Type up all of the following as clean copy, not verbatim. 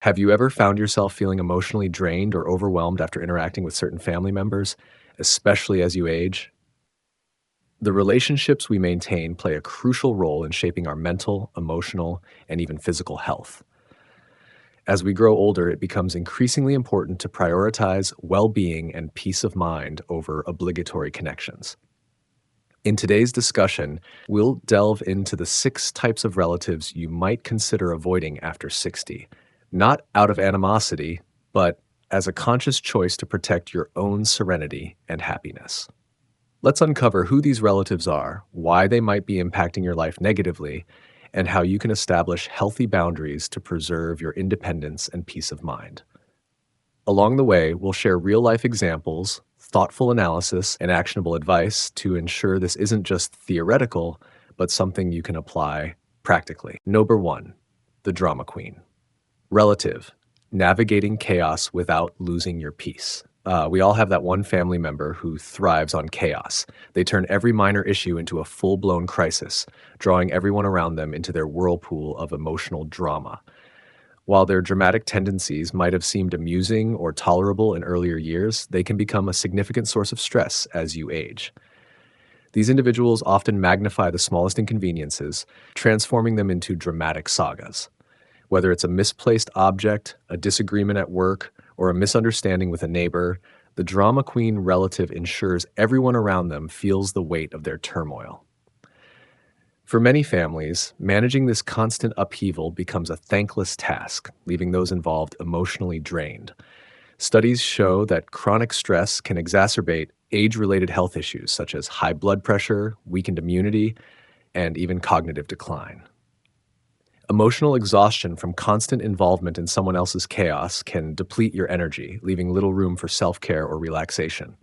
Have you ever found yourself feeling emotionally drained or overwhelmed after interacting with certain family members, especially as you age? The relationships we maintain play a crucial role in shaping our mental, emotional, and even physical health. As we grow older, it becomes increasingly important to prioritize well being and peace of mind over obligatory connections. In today's discussion, we'll delve into the 6 types of relatives you might consider avoiding after 60, not out of animosity, but as a conscious choice to protect your own serenity and happiness. Let's uncover who these relatives are, why they might be impacting your life negatively, and how you can establish healthy boundaries to preserve your independence and peace of mind. Along the way, we'll share real life examples, thoughtful analysis, and actionable advice to ensure this isn't just theoretical, but something you can apply practically. Number 1, the drama queen. Relative, navigating chaos without losing your peace. We all have that one family member who thrives on chaos. They turn every minor issue into a full-blown crisis, drawing everyone around them into their whirlpool of emotional drama. While their dramatic tendencies might have seemed amusing or tolerable in earlier years, they can become a significant source of stress as you age. These individuals often magnify the smallest inconveniences, transforming them into dramatic sagas. Whether it's a misplaced object, a disagreement at work, or a misunderstanding with a neighbor, the drama queen relative ensures everyone around them feels the weight of their turmoil. For many families, managing this constant upheaval becomes a thankless task, leaving those involved emotionally drained. Studies show that chronic stress can exacerbate age-related health issues such as high blood pressure, weakened immunity, and even cognitive decline. Emotional exhaustion from constant involvement in someone else's chaos can deplete your energy, leaving little room for self-care or relaxation.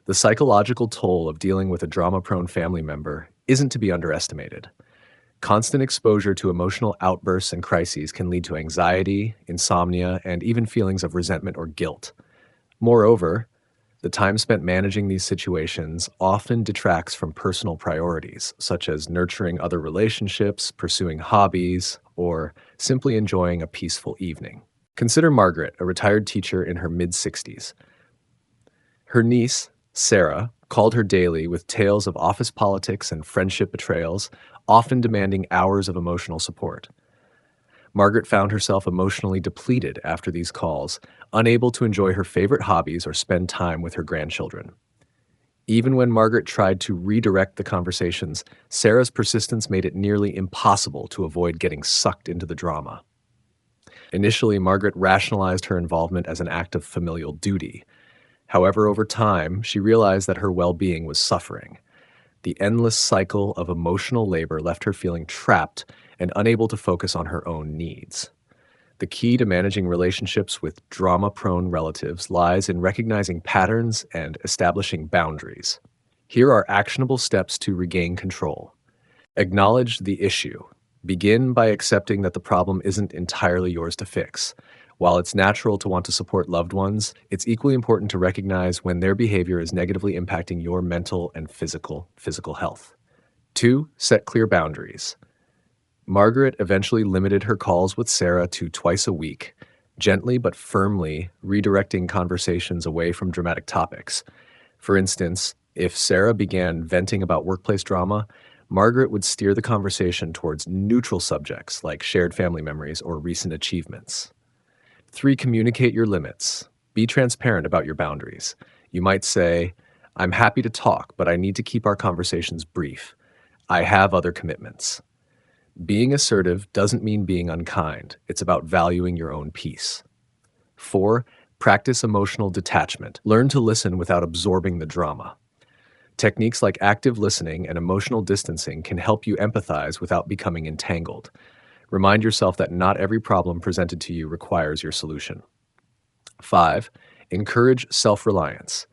The psychological toll of dealing with a drama-prone family member isn't to be underestimated. Constant exposure to emotional outbursts and crises can lead to anxiety, insomnia, and even feelings of resentment or guilt. Moreover, the time spent managing these situations often detracts from personal priorities, such as nurturing other relationships, pursuing hobbies, or simply enjoying a peaceful evening. Consider Margaret, a retired teacher in her mid-60s. Her niece, Sarah, called her daily with tales of office politics and friendship betrayals, often demanding hours of emotional support. Margaret found herself emotionally depleted after these calls, unable to enjoy her favorite hobbies or spend time with her grandchildren. Even when Margaret tried to redirect the conversations, Sarah's persistence made it nearly impossible to avoid getting sucked into the drama. Initially, Margaret rationalized her involvement as an act of familial duty. However, over time, she realized that her well-being was suffering. The endless cycle of emotional labor left her feeling trapped and unable to focus on her own needs. The key to managing relationships with drama-prone relatives lies in recognizing patterns and establishing boundaries. Here are actionable steps to regain control. Acknowledge the issue. Begin by accepting that the problem isn't entirely yours to fix. While it's natural to want to support loved ones, it's equally important to recognize when their behavior is negatively impacting your mental and physical health. 2. Set clear boundaries. Margaret eventually limited her calls with Sarah to twice a week, gently but firmly redirecting conversations away from dramatic topics. For instance, if Sarah began venting about workplace drama, Margaret would steer the conversation towards neutral subjects like shared family memories or recent achievements. 3. Communicate your limits. Be transparent about your boundaries. You might say, "I'm happy to talk, but I need to keep our conversations brief. I have other commitments." Being assertive doesn't mean being unkind. It's about valuing your own peace. 4. Practice emotional detachment. Learn to listen without absorbing the drama. Techniques like active listening and emotional distancing can help you empathize without becoming entangled. Remind yourself that not every problem presented to you requires your solution. 5. Encourage self-reliance.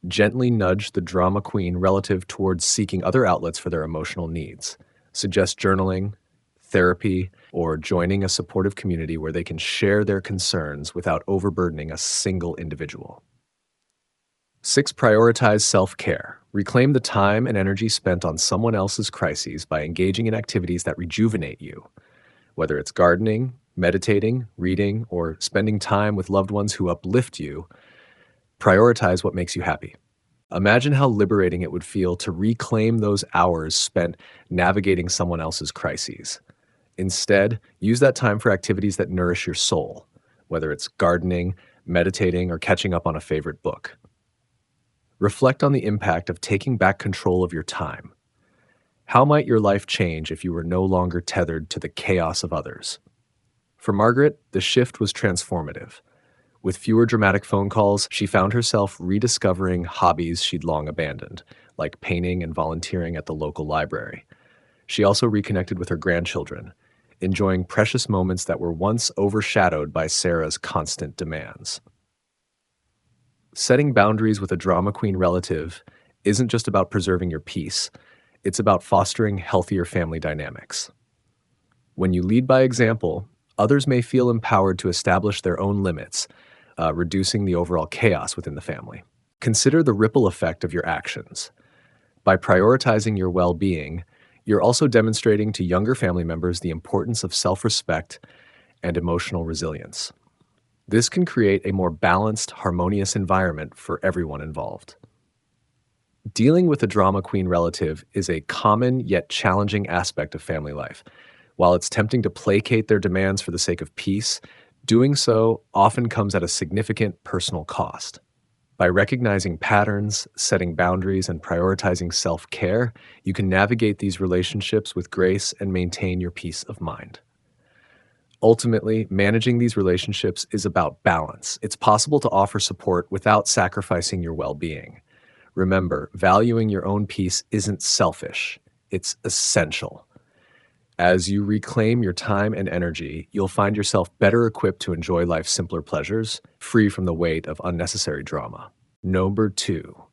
Gently nudge the drama queen relative towards seeking other outlets for their emotional needs. Suggest journaling, therapy, or joining a supportive community where they can share their concerns without overburdening a single individual. 6. Prioritize self-care. Reclaim the time and energy spent on someone else's crises by engaging in activities that rejuvenate you. Whether it's gardening, Meditating, reading, or spending time with loved ones who uplift you, prioritize what makes you happy. Imagine how liberating it would feel to reclaim those hours spent navigating someone else's crises. Instead, use that time for activities that nourish your soul, whether it's gardening, meditating, or catching up on a favorite book. Reflect on the impact of taking back control of your time. How might your life change if you were no longer tethered to the chaos of others? For Margaret, the shift was transformative. With fewer dramatic phone calls, she found herself rediscovering hobbies she'd long abandoned, like painting and volunteering at the local library. She also reconnected with her grandchildren, enjoying precious moments that were once overshadowed by Sarah's constant demands. Setting boundaries with a drama queen relative isn't just about preserving your peace, it's about fostering healthier family dynamics. When you lead by example, others may feel empowered to establish their own limits, reducing the overall chaos within the family. Consider the ripple effect of your actions. By prioritizing your well being, you're also demonstrating to younger family members the importance of self respect and emotional resilience. This can create a more balanced, harmonious environment for everyone involved. Dealing with a drama queen relative is a common yet challenging aspect of family life. While it's tempting to placate their demands for the sake of peace, doing so often comes at a significant personal cost. By recognizing patterns, setting boundaries, and prioritizing self-care, you can navigate these relationships with grace and maintain your peace of mind. Ultimately, managing these relationships is about balance. It's possible to offer support without sacrificing your well-being. Remember, valuing your own peace isn't selfish, it's essential. As you reclaim your time and energy, you'll find yourself better equipped to enjoy life's simpler pleasures, free from the weight of unnecessary drama. Number 2,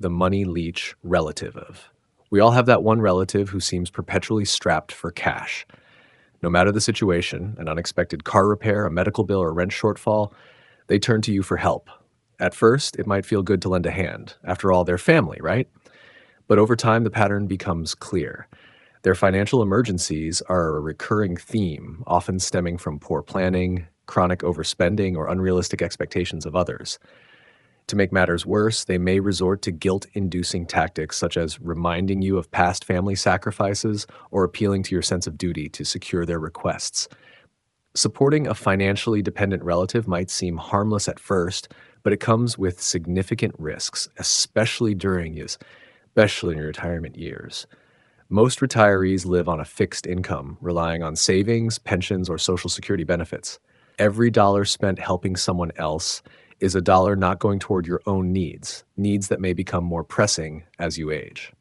the money leech relative. We all have that one relative who seems perpetually strapped for cash. No matter the situation, an unexpected car repair, a medical bill, or a rent shortfall, they turn to you for help. At first, it might feel good to lend a hand. After all, they're family, right? But over time, the pattern becomes clear. Their financial emergencies are a recurring theme, often stemming from poor planning, chronic overspending, or unrealistic expectations of others. To make matters worse, they may resort to guilt-inducing tactics such as reminding you of past family sacrifices or appealing to your sense of duty to secure their requests. Supporting a financially dependent relative might seem harmless at first, but it comes with significant risks, especially in your retirement years. Most retirees live on a fixed income, relying on savings, pensions, or Social Security benefits. Every dollar spent helping someone else is a dollar not going toward your own needs that may become more pressing as you age.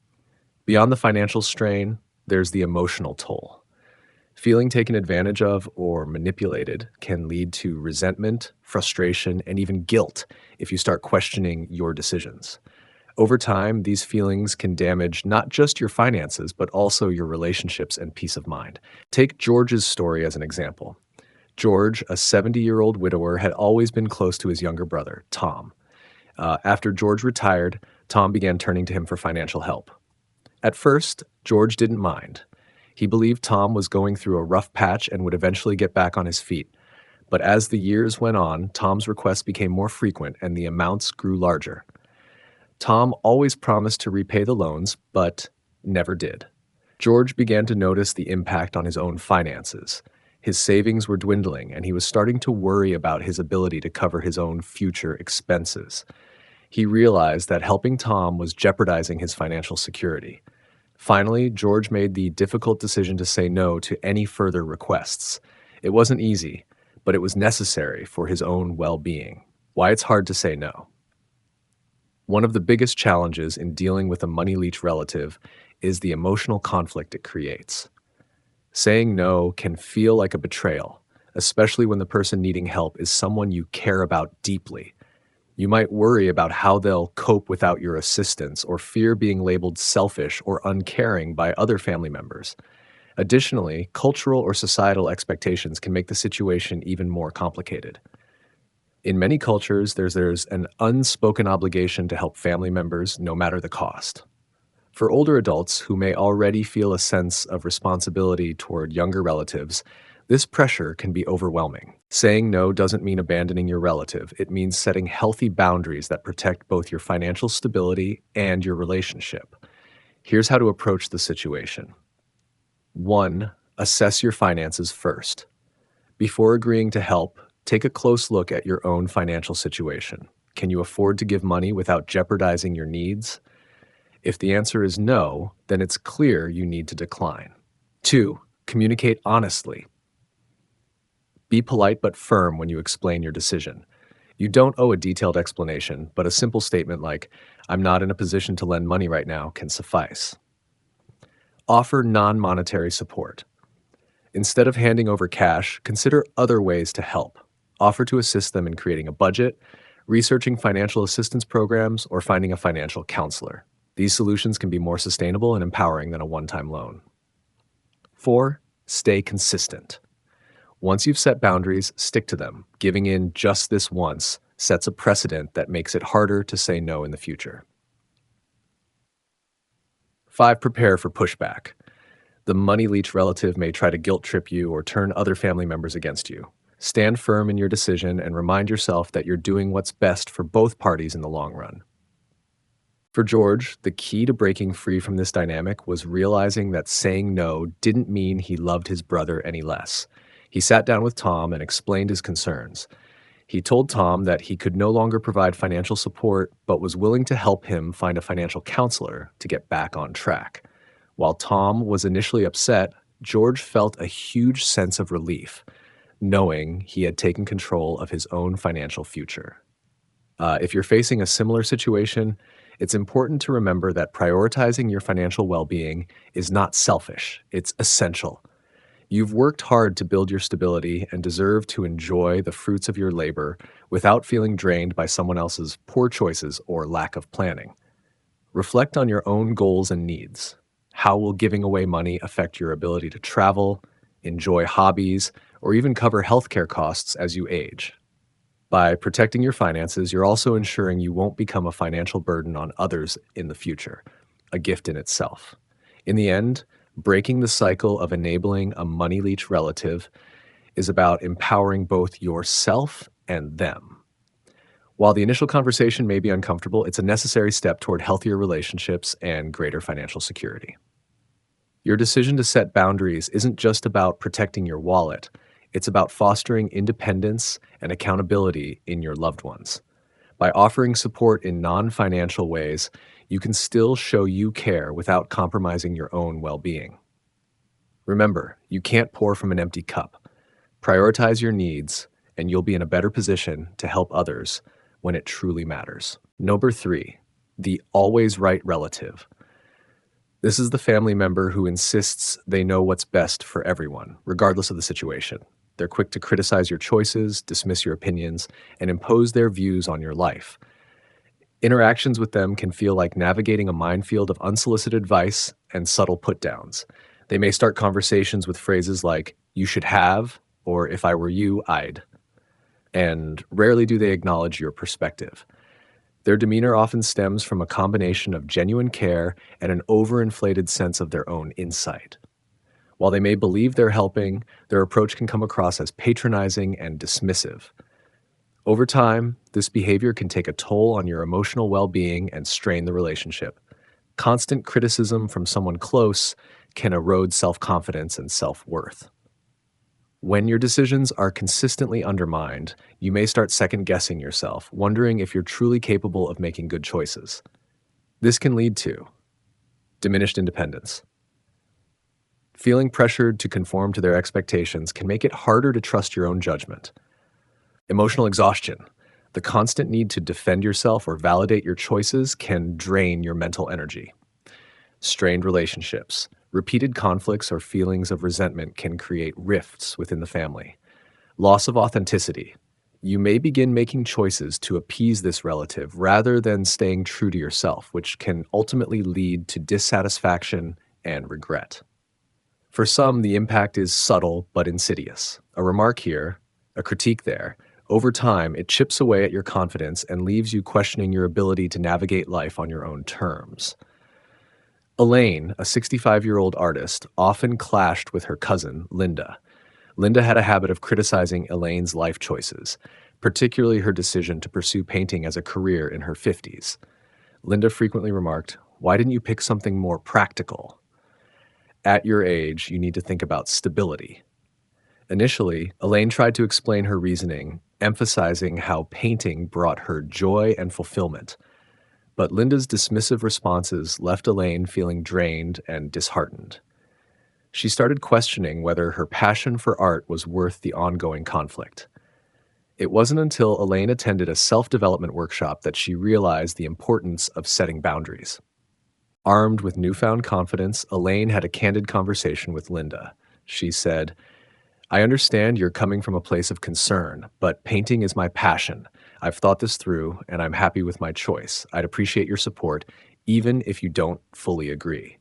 Beyond the financial strain, there's the emotional toll. Feeling taken advantage of or manipulated can lead to resentment, frustration, and even guilt if you start questioning your decisions. Over time, these feelings can damage not just your finances, but also your relationships and peace of mind. Take George's story as an example. George, a 70-year-old widower, had always been close to his younger brother, Tom. After George retired, Tom began turning to him for financial help. At first, George didn't mind. He believed Tom was going through a rough patch and would eventually get back on his feet. But as the years went on, Tom's requests became more frequent and the amounts grew larger. Tom always promised to repay the loans, but never did. George began to notice the impact on his own finances. His savings were dwindling, and he was starting to worry about his ability to cover his own future expenses. He realized that helping Tom was jeopardizing his financial security. Finally, George made the difficult decision to say no to any further requests. It wasn't easy, but it was necessary for his own well-being. Why it's hard to say no. One of the biggest challenges in dealing with a money leech relative is the emotional conflict it creates. Saying no can feel like a betrayal, especially when the person needing help is someone you care about deeply. You might worry about how they'll cope without your assistance or fear being labeled selfish or uncaring by other family members. Additionally, cultural or societal expectations can make the situation even more complicated. In many cultures, there's an unspoken obligation to help family members no matter the cost. For older adults who may already feel a sense of responsibility toward younger relatives, This pressure can be overwhelming. Saying no doesn't mean abandoning your relative, it means setting healthy boundaries that protect both your financial stability and your relationship. Here's how to approach the situation. 1. Assess your finances first. Before agreeing to help, take a close look at your own financial situation. Can you afford to give money without jeopardizing your needs? If the answer is no, then it's clear you need to decline. 2. Communicate honestly. Be polite but firm when you explain your decision. You don't owe a detailed explanation, but a simple statement like, "I'm not in a position to lend money right now," can suffice. Offer non-monetary support. Instead of handing over cash, consider other ways to help. Offer to assist them in creating a budget, researching financial assistance programs, or finding a financial counselor. These solutions can be more sustainable and empowering than a one-time loan. 4. Stay consistent. Once you've set boundaries, stick to them. Giving in just this once sets a precedent that makes it harder to say no in the future. 5. Prepare for pushback. The money leech relative may try to guilt trip you or turn other family members against you. Stand firm in your decision and remind yourself that you're doing what's best for both parties in the long run. For George, the key to breaking free from this dynamic was realizing that saying no didn't mean he loved his brother any less. He sat down with Tom and explained his concerns. He told Tom that he could no longer provide financial support, but was willing to help him find a financial counselor to get back on track. While Tom was initially upset, George felt a huge sense of relief, knowing he had taken control of his own financial future. If you're facing a similar situation, it's important to remember that prioritizing your financial well-being is not selfish, it's essential. You've worked hard to build your stability and deserve to enjoy the fruits of your labor without feeling drained by someone else's poor choices or lack of planning. Reflect on your own goals and needs. How will giving away money affect your ability to travel, enjoy hobbies, or even cover healthcare costs as you age? By protecting your finances, you're also ensuring you won't become a financial burden on others in the future, a gift in itself. In the end, breaking the cycle of enabling a money leech relative is about empowering both yourself and them. While the initial conversation may be uncomfortable, it's a necessary step toward healthier relationships and greater financial security. Your decision to set boundaries isn't just about protecting your wallet, it's about fostering independence and accountability in your loved ones. By offering support in non-financial ways, you can still show you care without compromising your own well-being. Remember, you can't pour from an empty cup. Prioritize your needs, and you'll be in a better position to help others when it truly matters. Number 3, the always right relative. This is the family member who insists they know what's best for everyone, regardless of the situation. They're quick to criticize your choices, dismiss your opinions, and impose their views on your life. Interactions with them can feel like navigating a minefield of unsolicited advice and subtle put-downs. They may start conversations with phrases like, "you should have," or "if I were you, I'd." And rarely do they acknowledge your perspective. Their demeanor often stems from a combination of genuine care and an overinflated sense of their own insight. While they may believe they're helping, their approach can come across as patronizing and dismissive. Over time, this behavior can take a toll on your emotional well-being and strain the relationship. Constant criticism from someone close can erode self-confidence and self-worth. When your decisions are consistently undermined, you may start second-guessing yourself, wondering if you're truly capable of making good choices. This can lead to diminished independence. Feeling pressured to conform to their expectations can make it harder to trust your own judgment. Emotional exhaustion. The constant need to defend yourself or validate your choices can drain your mental energy. Strained relationships. Repeated conflicts or feelings of resentment can create rifts within the family. Loss of authenticity. You may begin making choices to appease this relative rather than staying true to yourself, which can ultimately lead to dissatisfaction and regret. For some, the impact is subtle but insidious. A remark here, a critique there. Over time, it chips away at your confidence and leaves you questioning your ability to navigate life on your own terms. Elaine, a 65-year-old artist, often clashed with her cousin, Linda. Linda had a habit of criticizing Elaine's life choices, particularly her decision to pursue painting as a career in her 50s. Linda frequently remarked, "Why didn't you pick something more practical? At your age, you need to think about stability." Initially, Elaine tried to explain her reasoning, emphasizing how painting brought her joy and fulfillment. But Linda's dismissive responses left Elaine feeling drained and disheartened. She started questioning whether her passion for art was worth the ongoing conflict. It wasn't until Elaine attended a self-development workshop that she realized the importance of setting boundaries. Armed with newfound confidence, Elaine had a candid conversation with Linda. She said, "I understand you're coming from a place of concern, but painting is my passion. I've thought this through, and I'm happy with my choice. I'd appreciate your support, even if you don't fully agree."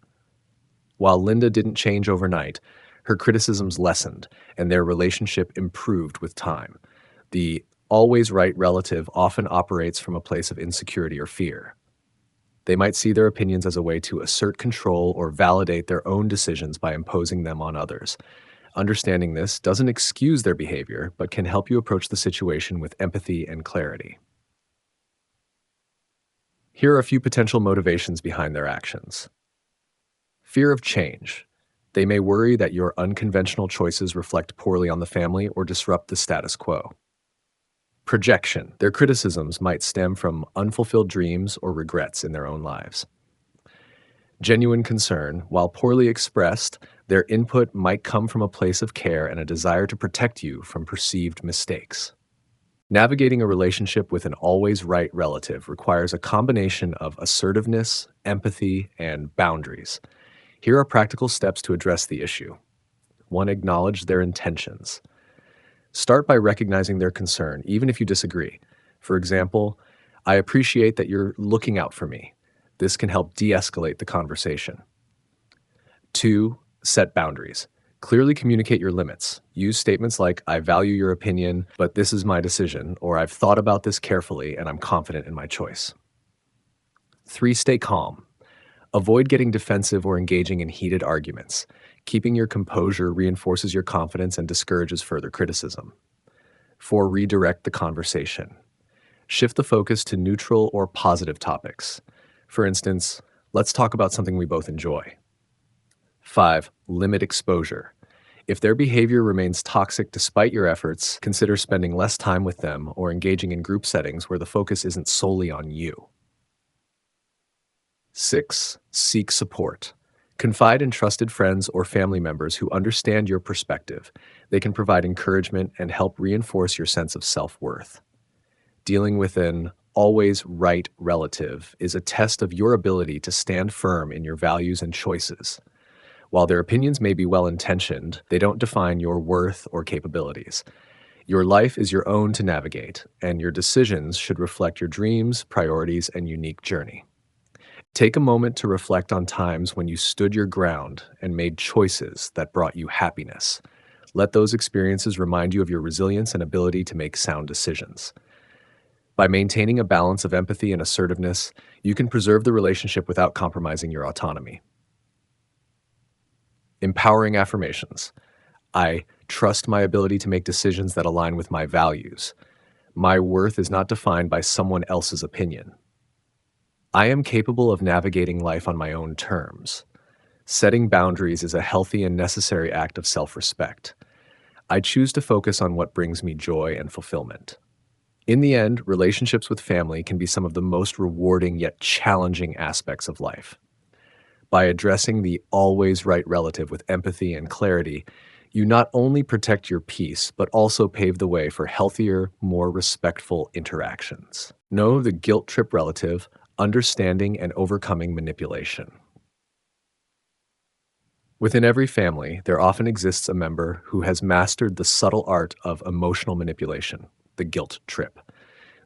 While Linda didn't change overnight, her criticisms lessened, and their relationship improved with time. The always right relative often operates from a place of insecurity or fear. They might see their opinions as a way to assert control or validate their own decisions by imposing them on others. Understanding this doesn't excuse their behavior, but can help you approach the situation with empathy and clarity. Here are a few potential motivations behind their actions. Fear of change. They may worry that your unconventional choices reflect poorly on the family or disrupt the status quo. Projection. Their criticisms might stem from unfulfilled dreams or regrets in their own lives. Genuine concern. While poorly expressed, their input might come from a place of care and a desire to protect you from perceived mistakes. Navigating a relationship with an always right relative requires a combination of assertiveness, empathy, and boundaries. Here are practical steps to address the issue. 1. Acknowledge their intentions. Start by recognizing their concern, even if you disagree. For example, "I appreciate that you're looking out for me." This can help de-escalate the conversation. 2. Set boundaries. Clearly communicate your limits. Use statements like, "I value your opinion, but this is my decision," or "I've thought about this carefully and I'm confident in my choice." 3. Stay calm. Avoid getting defensive or engaging in heated arguments. Keeping your composure reinforces your confidence and discourages further criticism. 4. Redirect the conversation. Shift the focus to neutral or positive topics. For instance, "Let's talk about something we both enjoy." 5. Limit exposure. If their behavior remains toxic despite your efforts, consider spending less time with them or engaging in group settings where the focus isn't solely on you. 6. Seek support. Confide in trusted friends or family members who understand your perspective. They can provide encouragement and help reinforce your sense of self-worth. Dealing with an always right relative is a test of your ability to stand firm in your values and choices. While their opinions may be well-intentioned, they don't define your worth or capabilities. Your life is your own to navigate, and your decisions should reflect your dreams, priorities, and unique journey. Take a moment to reflect on times when you stood your ground and made choices that brought you happiness. Let those experiences remind you of your resilience and ability to make sound decisions. By maintaining a balance of empathy and assertiveness, you can preserve the relationship without compromising your autonomy. Empowering affirmations. I trust my ability to make decisions that align with my values. My worth is not defined by someone else's opinion. I am capable of navigating life on my own terms. Setting boundaries is a healthy and necessary act of self-respect. I choose to focus on what brings me joy and fulfillment. In the end, relationships with family can be some of the most rewarding yet challenging aspects of life. By addressing the always right relative with empathy and clarity, you not only protect your peace, but also pave the way for healthier, more respectful interactions. Know the guilt trip relative, understanding and overcoming manipulation. Within every family, there often exists a member who has mastered the subtle art of emotional manipulation, the guilt trip.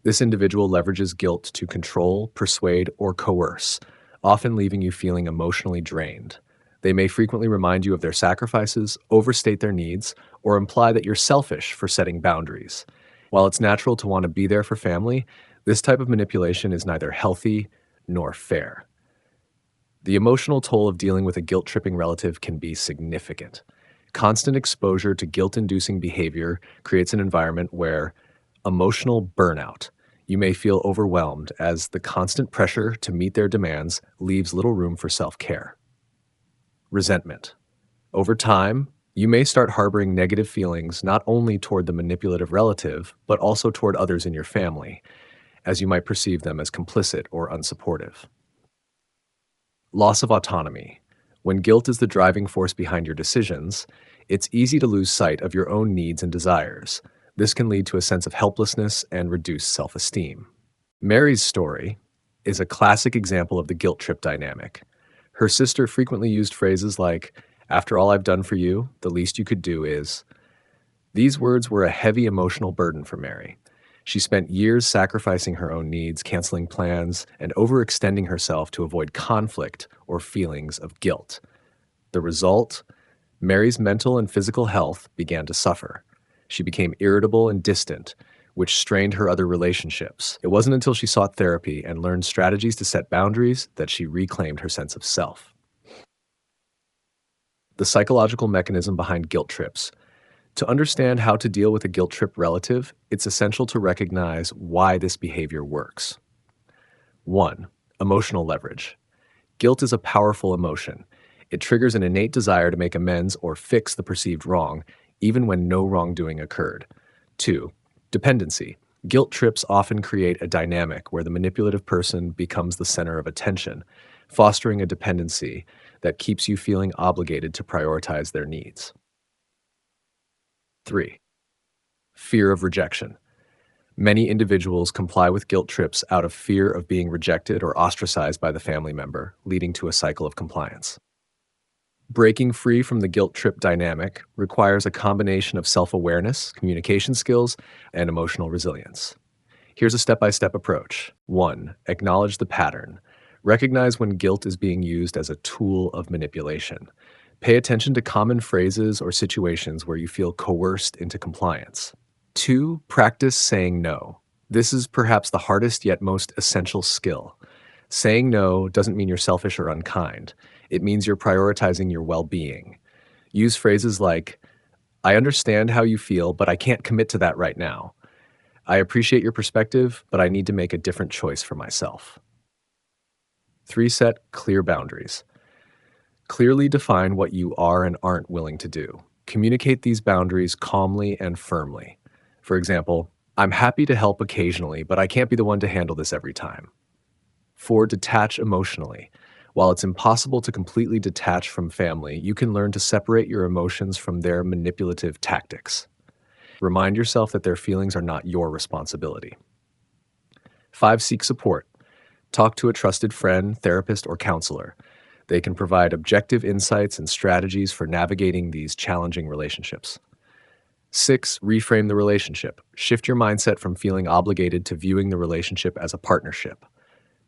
This individual leverages guilt to control, persuade, or coerce, often leaving you feeling emotionally drained. They may frequently remind you of their sacrifices, overstate their needs, or imply that you're selfish for setting boundaries. While it's natural to want to be there for family, this type of manipulation is neither healthy nor fair. The emotional toll of dealing with a guilt-tripping relative can be significant. Constant exposure to guilt-inducing behavior creates an environment where emotional burnout. You may feel overwhelmed as the constant pressure to meet their demands leaves little room for self-care. Resentment. Over time, you may start harboring negative feelings not only toward the manipulative relative, but also toward others in your family, as you might perceive them as complicit or unsupportive. Loss of autonomy. When guilt is the driving force behind your decisions, it's easy to lose sight of your own needs and desires. This can lead to a sense of helplessness and reduced self-esteem. Mary's story is a classic example of the guilt trip dynamic. Her sister frequently used phrases like, "After all I've done for you, the least you could do is." These words were a heavy emotional burden for Mary. She spent years sacrificing her own needs, canceling plans, and overextending herself to avoid conflict or feelings of guilt. The result? Mary's mental and physical health began to suffer. She became irritable and distant, which strained her other relationships. It wasn't until she sought therapy and learned strategies to set boundaries that she reclaimed her sense of self. The psychological mechanism behind guilt trips. To understand how to deal with a guilt trip relative, it's essential to recognize why this behavior works. 1. Emotional leverage. Guilt is a powerful emotion. It triggers an innate desire to make amends or fix the perceived wrong, even when no wrongdoing occurred. 2. Dependency. Guilt trips often create a dynamic where the manipulative person becomes the center of attention, fostering a dependency that keeps you feeling obligated to prioritize their needs. 3. Fear of rejection. Many individuals comply with guilt trips out of fear of being rejected or ostracized by the family member, leading to a cycle of compliance. Breaking free from the guilt trip dynamic requires a combination of self-awareness, communication skills, and emotional resilience. Here's a step-by-step approach. 1. Acknowledge the pattern. Recognize when guilt is being used as a tool of manipulation. Pay attention to common phrases or situations where you feel coerced into compliance. 2. Practice saying no. This is perhaps the hardest yet most essential skill. Saying no doesn't mean you're selfish or unkind. It means you're prioritizing your well-being. Use phrases like, "I understand how you feel, but I can't commit to that right now. I appreciate your perspective, but I need to make a different choice for myself." 3. Set clear boundaries. Clearly define what you are and aren't willing to do. Communicate these boundaries calmly and firmly. For example, "I'm happy to help occasionally, but I can't be the one to handle this every time." 4. Detach emotionally. While it's impossible to completely detach from family, you can learn to separate your emotions from their manipulative tactics. Remind yourself that their feelings are not your responsibility. 5. Seek support. Talk to a trusted friend, therapist, or counselor. They can provide objective insights and strategies for navigating these challenging relationships. 6. Reframe the relationship. Shift your mindset from feeling obligated to viewing the relationship as a partnership.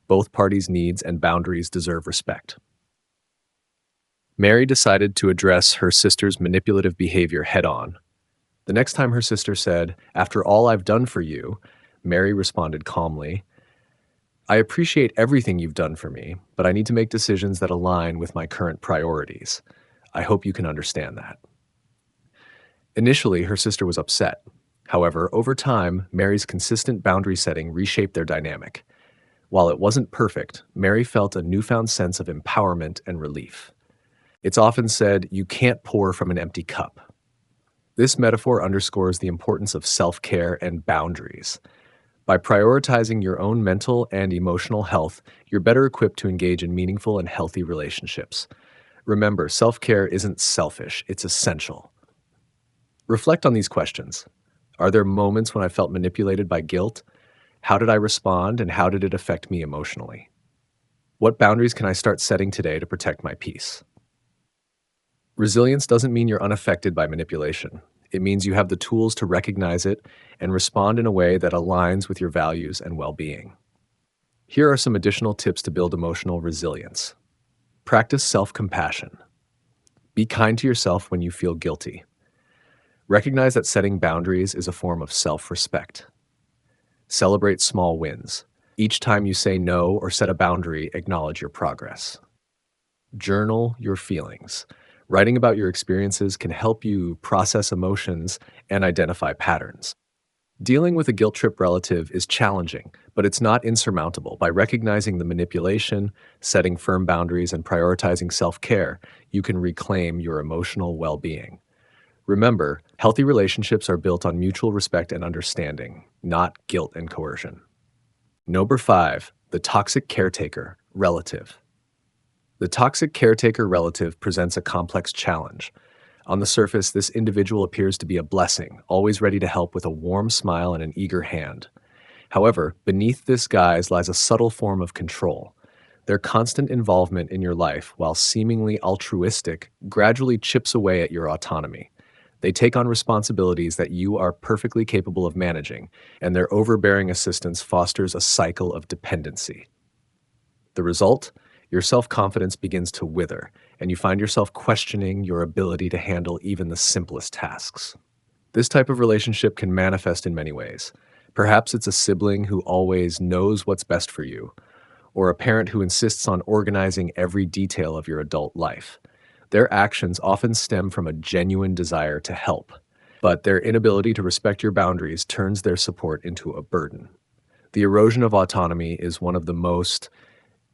Both parties' needs and boundaries deserve respect. Mary decided to address her sister's manipulative behavior head-on. The next time her sister said, "After all I've done for you," Mary responded calmly, "I appreciate everything you've done for me, but I need to make decisions that align with my current priorities. I hope you can understand that." Initially, her sister was upset. However, over time, Mary's consistent boundary setting reshaped their dynamic. While it wasn't perfect, Mary felt a newfound sense of empowerment and relief. It's often said, "You can't pour from an empty cup." This metaphor underscores the importance of self-care and boundaries. By prioritizing your own mental and emotional health, you're better equipped to engage in meaningful and healthy relationships. Remember, self-care isn't selfish, it's essential. Reflect on these questions. Are there moments when I felt manipulated by guilt? How did I respond, and how did it affect me emotionally? What boundaries can I start setting today to protect my peace? Resilience doesn't mean you're unaffected by manipulation. It means you have the tools to recognize it and respond in a way that aligns with your values and well-being. Here are some additional tips to build emotional resilience. Practice self-compassion. Be kind to yourself when you feel guilty. Recognize that setting boundaries is a form of self-respect. Celebrate small wins. Each time you say no or set a boundary, acknowledge your progress. Journal your feelings. Writing about your experiences can help you process emotions and identify patterns. Dealing with a guilt trip relative is challenging, but it's not insurmountable. By recognizing the manipulation, setting firm boundaries, and prioritizing self care, you can reclaim your emotional well being. Remember, healthy relationships are built on mutual respect and understanding, not guilt and coercion. Number 5, the toxic caretaker relative. The toxic caretaker relative presents a complex challenge. On the surface, this individual appears to be a blessing, always ready to help with a warm smile and an eager hand. However, beneath this guise lies a subtle form of control. Their constant involvement in your life, while seemingly altruistic, gradually chips away at your autonomy. They take on responsibilities that you are perfectly capable of managing, and their overbearing assistance fosters a cycle of dependency. The result? Your self confidence begins to wither, and you find yourself questioning your ability to handle even the simplest tasks. This type of relationship can manifest in many ways. Perhaps it's a sibling who always knows what's best for you, or a parent who insists on organizing every detail of your adult life. Their actions often stem from a genuine desire to help, but their inability to respect your boundaries turns their support into a burden. The erosion of autonomy is one of the most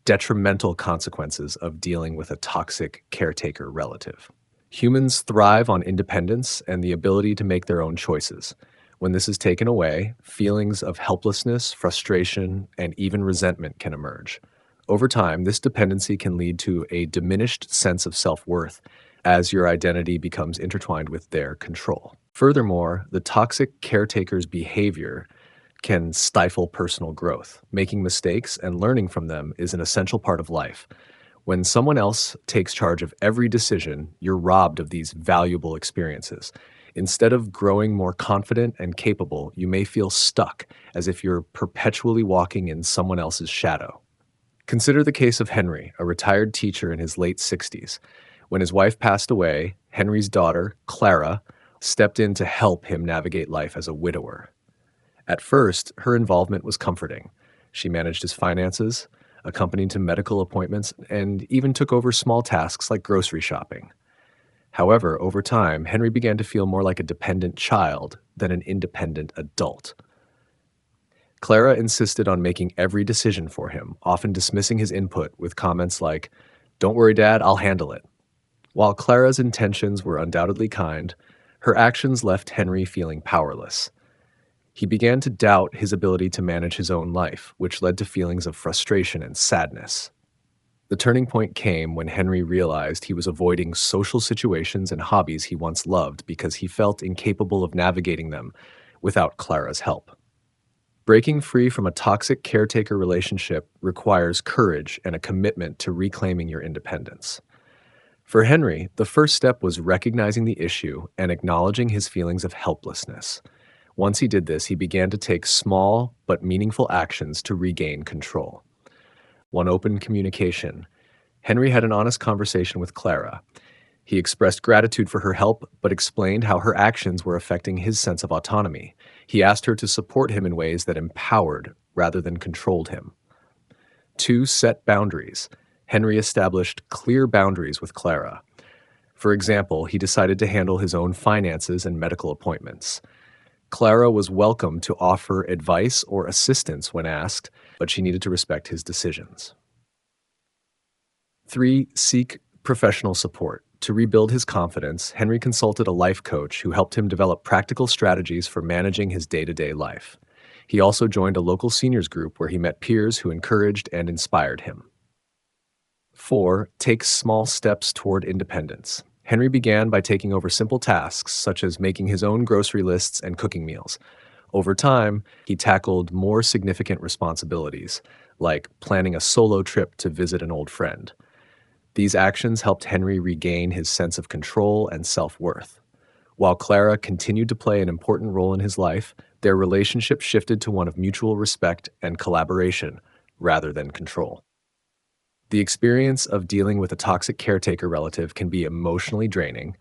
detrimental consequences of dealing with a toxic caretaker relative. Humans thrive on independence and the ability to make their own choices. When this is taken away, feelings of helplessness, frustration, and even resentment can emerge. Over time, this dependency can lead to a diminished sense of self-worth as your identity becomes intertwined with their control. Furthermore, the toxic caretaker's behavior can stifle personal growth. Making mistakes and learning from them is an essential part of life. When someone else takes charge of every decision, you're robbed of these valuable experiences. Instead of growing more confident and capable, you may feel stuck, as if you're perpetually walking in someone else's shadow. Consider the case of Henry, a retired teacher in his late 60s. When his wife passed away, Henry's daughter, Clara, stepped in to help him navigate life as a widower. At first, her involvement was comforting. She managed his finances, accompanied him to medical appointments, and even took over small tasks like grocery shopping. However, over time, Henry began to feel more like a dependent child than an independent adult. Clara insisted on making every decision for him, often dismissing his input with comments like, "Don't worry, Dad, I'll handle it." While Clara's intentions were undoubtedly kind, her actions left Henry feeling powerless. He began to doubt his ability to manage his own life, which led to feelings of frustration and sadness. The turning point came when Henry realized he was avoiding social situations and hobbies he once loved because he felt incapable of navigating them without Clara's help. Breaking free from a toxic caretaker relationship requires courage and a commitment to reclaiming your independence. For Henry, the first step was recognizing the issue and acknowledging his feelings of helplessness. Once he did this, he began to take small but meaningful actions to regain control. One, open communication. Henry had an honest conversation with Clara. He expressed gratitude for her help, but explained how her actions were affecting his sense of autonomy. He asked her to support him in ways that empowered rather than controlled him. 2, set boundaries. Henry established clear boundaries with Clara. For example, he decided to handle his own finances and medical appointments. Clara was welcome to offer advice or assistance when asked, but she needed to respect his decisions. 3, seek professional support. To rebuild his confidence, Henry consulted a life coach who helped him develop practical strategies for managing his day-to-day life. He also joined a local seniors group where he met peers who encouraged and inspired him. 4, take small steps toward independence. Henry began by taking over simple tasks, such as making his own grocery lists and cooking meals. Over time, he tackled more significant responsibilities, like planning a solo trip to visit an old friend. These actions helped Henry regain his sense of control and self-worth. While Clara continued to play an important role in his life, their relationship shifted to one of mutual respect and collaboration, rather than control. The experience of dealing with a toxic caretaker relative can be emotionally draining,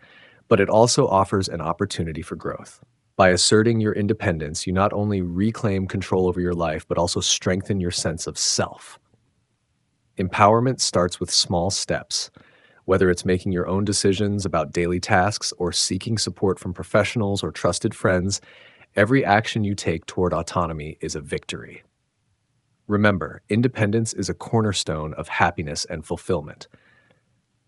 but it also offers an opportunity for growth. By asserting your independence, you not only reclaim control over your life, but also strengthen your sense of self. Empowerment starts with small steps. Whether it's making your own decisions about daily tasks or seeking support from professionals or trusted friends, every action you take toward autonomy is a victory. Remember, independence is a cornerstone of happiness and fulfillment.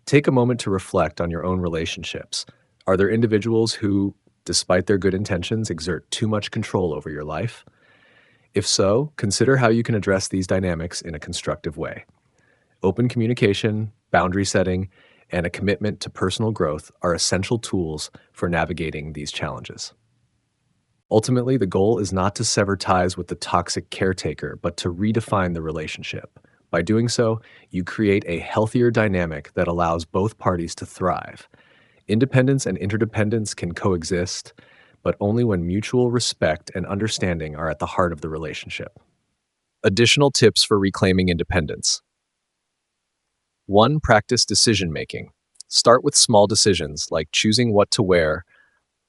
Take a moment to reflect on your own relationships. Are there individuals who, despite their good intentions, exert too much control over your life? If so, consider how you can address these dynamics in a constructive way. Open communication, boundary setting, and a commitment to personal growth are essential tools for navigating these challenges. Ultimately, the goal is not to sever ties with the toxic caretaker, but to redefine the relationship. By doing so, you create a healthier dynamic that allows both parties to thrive. Independence and interdependence can coexist, but only when mutual respect and understanding are at the heart of the relationship. Additional tips for reclaiming independence. 1. Practice decision making. Start with small decisions like choosing what to wear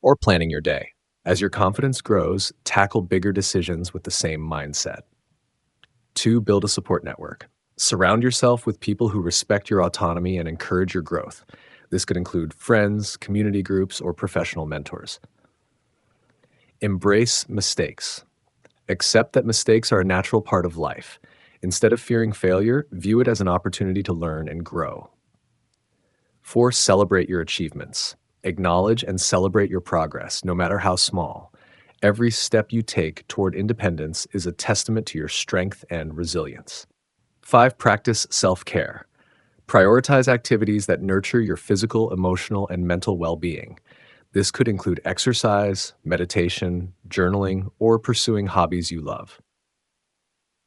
or planning your day. As your confidence grows, tackle bigger decisions with the same mindset. 2. Build a support network. Surround yourself with people who respect your autonomy and encourage your growth. This could include friends, community groups, or professional mentors. Embrace mistakes. Accept that mistakes are a natural part of life. Instead of fearing failure, view it as an opportunity to learn and grow. 4. Celebrate your achievements. Acknowledge and celebrate your progress, no matter how small. Every step you take toward independence is a testament to your strength and resilience. 5. Practice self-care. Prioritize activities that nurture your physical, emotional, and mental well-being. This could include exercise, meditation, journaling, or pursuing hobbies you love.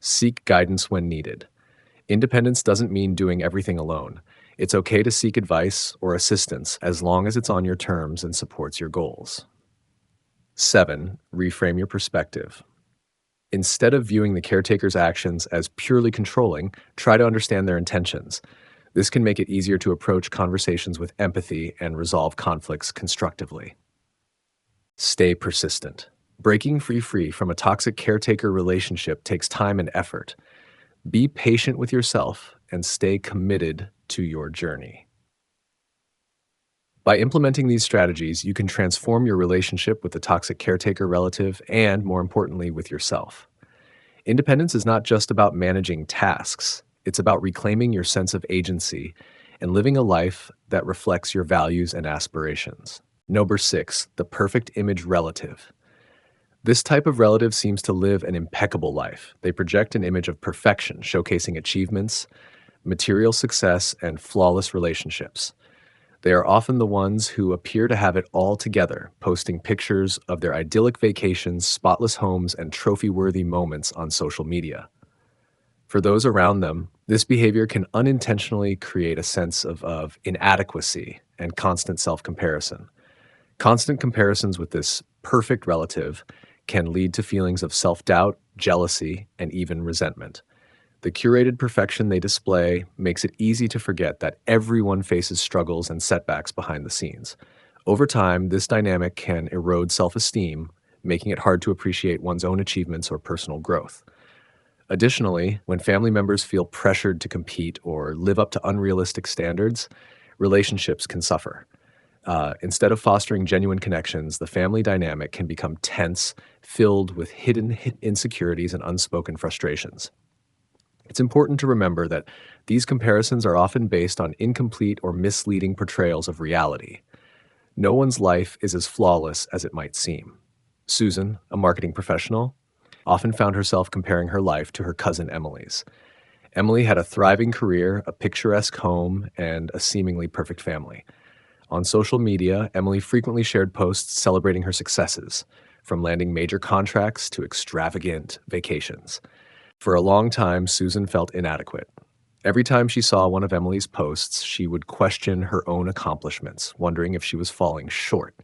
Seek guidance when needed. Independence doesn't mean doing everything alone. It's okay to seek advice or assistance as long as it's on your terms and supports your goals. 7. Reframe your perspective. Instead of viewing the caretaker's actions as purely controlling, try to understand their intentions. This can make it easier to approach conversations with empathy and resolve conflicts constructively. Stay persistent. Breaking free from a toxic caretaker relationship takes time and effort. Be patient with yourself and stay committed to your journey. By implementing these strategies, you can transform your relationship with the toxic caretaker relative and, more importantly, with yourself. Independence is not just about managing tasks. It's about reclaiming your sense of agency and living a life that reflects your values and aspirations. Number 6, the perfect image relative. This type of relative seems to live an impeccable life. They project an image of perfection, showcasing achievements, material success, and flawless relationships. They are often the ones who appear to have it all together, posting pictures of their idyllic vacations, spotless homes, and trophy-worthy moments on social media. For those around them, this behavior can unintentionally create a sense of inadequacy and constant self-comparison. Constant comparisons with this perfect relative can lead to feelings of self-doubt, jealousy, and even resentment. The curated perfection they display makes it easy to forget that everyone faces struggles and setbacks behind the scenes. Over time, this dynamic can erode self-esteem, making it hard to appreciate one's own achievements or personal growth. Additionally, when family members feel pressured to compete or live up to unrealistic standards, relationships can suffer. Instead of fostering genuine connections, the family dynamic can become tense, filled with hidden insecurities and unspoken frustrations. It's important to remember that these comparisons are often based on incomplete or misleading portrayals of reality. No one's life is as flawless as it might seem. Susan, a marketing professional, often found herself comparing her life to her cousin Emily's. Emily had a thriving career, a picturesque home, and a seemingly perfect family. On social media, Emily frequently shared posts celebrating her successes, from landing major contracts to extravagant vacations. For a long time, Susan felt inadequate. Every time she saw one of Emily's posts, she would question her own accomplishments, wondering if she was falling short.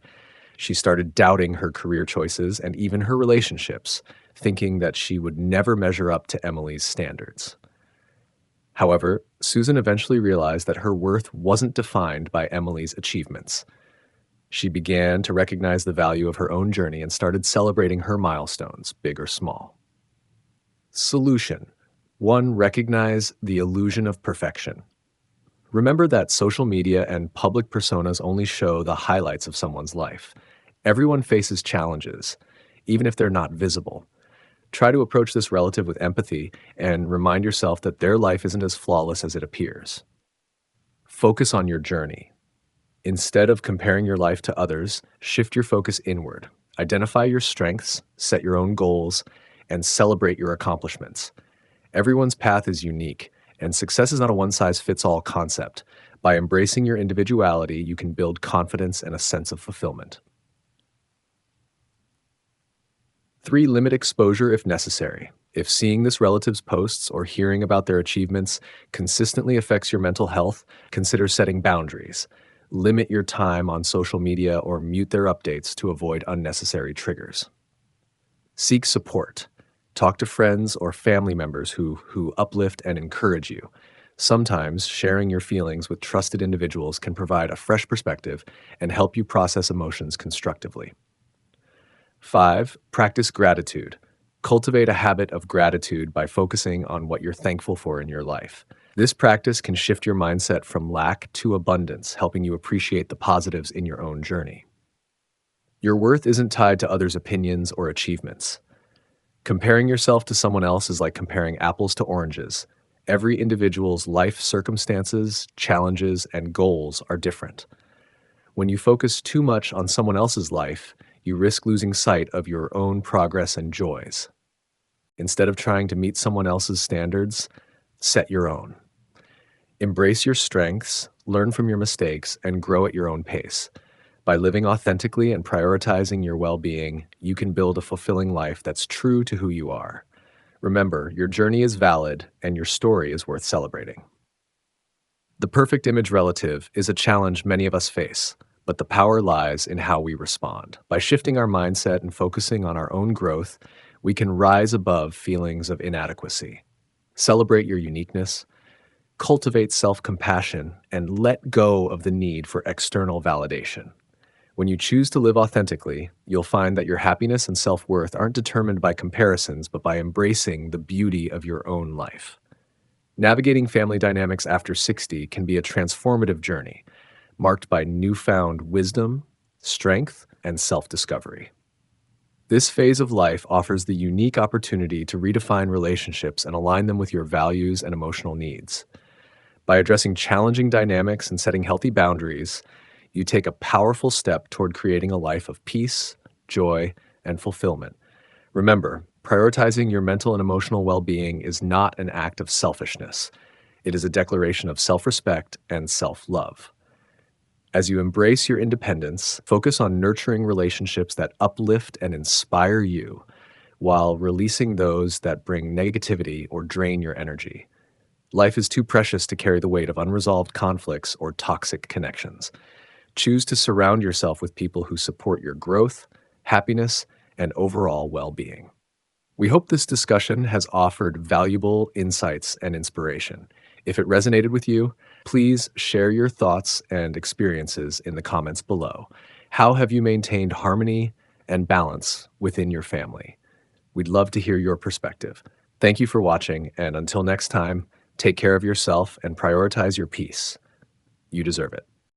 She started doubting her career choices and even her relationships, thinking that she would never measure up to Emily's standards. However, Susan eventually realized that her worth wasn't defined by Emily's achievements. She began to recognize the value of her own journey and started celebrating her milestones, big or small. Solution. 1. Recognize the illusion of perfection. Remember that social media and public personas only show the highlights of someone's life. Everyone faces challenges, even if they're not visible. Try to approach this relative with empathy and remind yourself that their life isn't as flawless as it appears. Focus on your journey. Instead of comparing your life to others, shift your focus inward. Identify your strengths, set your own goals, and celebrate your accomplishments. Everyone's path is unique, and success is not a one size fits all concept. By embracing your individuality, you can build confidence and a sense of fulfillment. 3. Limit exposure if necessary. If seeing this relative's posts or hearing about their achievements consistently affects your mental health, consider setting boundaries. Limit your time on social media or mute their updates to avoid unnecessary triggers. Seek support. Talk to friends or family members who uplift and encourage you. Sometimes sharing your feelings with trusted individuals can provide a fresh perspective and help you process emotions constructively. 5. Practice gratitude. Cultivate a habit of gratitude by focusing on what you're thankful for in your life. This practice can shift your mindset from lack to abundance, helping you appreciate the positives in your own journey. Your worth isn't tied to others' opinions or achievements. Comparing yourself to someone else is like comparing apples to oranges. Every individual's life circumstances, challenges, and goals are different. When you focus too much on someone else's life, you risk losing sight of your own progress and joys. Instead of trying to meet someone else's standards, set your own. Embrace your strengths, learn from your mistakes, and grow at your own pace. By living authentically and prioritizing your well-being, you can build a fulfilling life that's true to who you are. Remember, your journey is valid and your story is worth celebrating. The perfect image relative is a challenge many of us face, but the power lies in how we respond. By shifting our mindset and focusing on our own growth, we can rise above feelings of inadequacy. Celebrate your uniqueness, cultivate self-compassion, and let go of the need for external validation. When you choose to live authentically, you'll find that your happiness and self-worth aren't determined by comparisons, but by embracing the beauty of your own life. Navigating family dynamics after 60 can be a transformative journey, marked by newfound wisdom, strength, and self-discovery. This phase of life offers the unique opportunity to redefine relationships and align them with your values and emotional needs. By addressing challenging dynamics and setting healthy boundaries, you take a powerful step toward creating a life of peace, joy, and fulfillment. Remember, prioritizing your mental and emotional well-being is not an act of selfishness. It is a declaration of self-respect and self-love. As you embrace your independence, focus on nurturing relationships that uplift and inspire you, while releasing those that bring negativity or drain your energy. Life is too precious to carry the weight of unresolved conflicts or toxic connections. Choose to surround yourself with people who support your growth, happiness, and overall well-being. We hope this discussion has offered valuable insights and inspiration. If it resonated with you, please share your thoughts and experiences in the comments below. How have you maintained harmony and balance within your family? We'd love to hear your perspective. Thank you for watching, and until next time, take care of yourself and prioritize your peace. You deserve it.